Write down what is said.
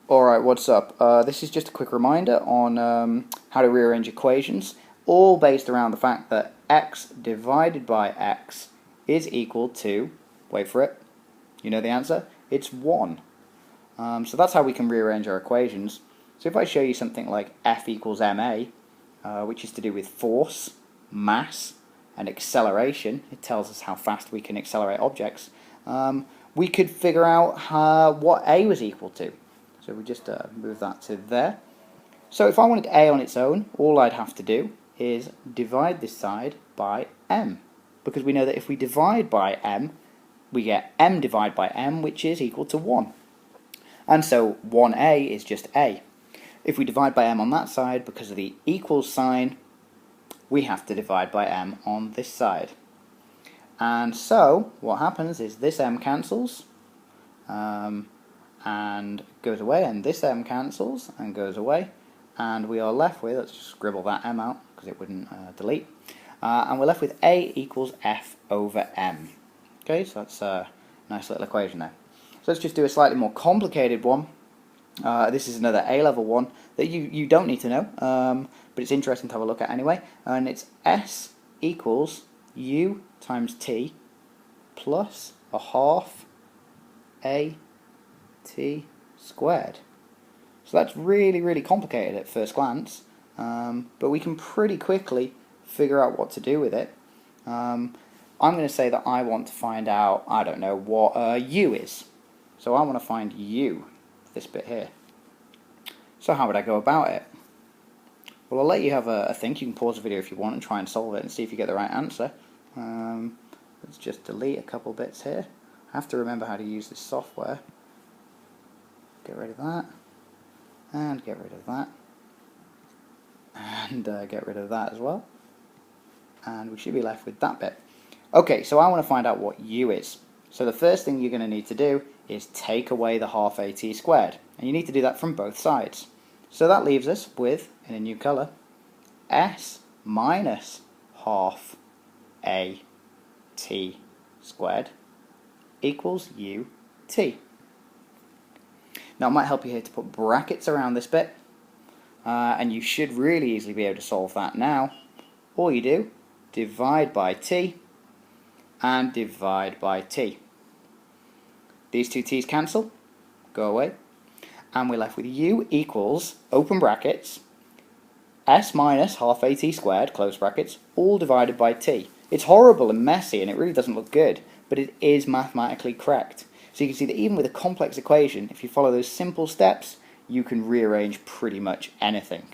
Alright, what's up? This is just a quick reminder on how to rearrange equations, all based around the fact that x divided by x is equal to, wait for it, you know the answer, it's 1. So that's how we can rearrange our equations. So if I show you something like F equals ma, which is to do with force, mass, and acceleration, it tells us how fast we can accelerate objects, we could figure out what a was equal to. So we just move that to there. So if I wanted a on its own, all I'd have to do is divide this side by m. Because we know that if we divide by m, we get m divided by m, which is equal to 1. And so 1a is just a. If we divide by m on that side, because of the equals sign, we have to divide by m on this side. And so what happens is this m cancels, and goes away, and this m cancels and goes away, and we are left with, let's just scribble that m out because it wouldn't delete, and we're left with a equals f over m. Okay, so that's a nice little equation there. So let's just do a slightly more complicated one. This is another A-level one that you don't need to know, but it's interesting to have a look at anyway, and it's s equals u times t plus a half a t squared. So that's really complicated at first glance, but we can pretty quickly figure out what to do with it. I'm going to say that I want to find out, I don't know, what u is. So I want to find u, this bit here. So how would I go about it? Well, I'll let you have a think. You can pause the video if you want and try and solve it and see if you get the right answer. Let's just delete a couple bits here. I have to remember how to use this software. Get rid of that, and get rid of that, and get rid of that as well, and we should be left with that bit. Okay, so I want to find out what u is. So the first thing you're going to need to do is take away the half at squared, and you need to do that from both sides. So that leaves us with, in a new colour, s minus half a t squared equals ut. Now it might help you here to put brackets around this bit, and you should really easily be able to solve that now. All you do, divide by t and divide by t. These two t's cancel, go away, and we're left with u equals, open brackets, s minus half a t squared, close brackets, all divided by t. It's horrible and messy and it really doesn't look good, but it is mathematically correct. So you can see that even with a complex equation, if you follow those simple steps, you can rearrange pretty much anything.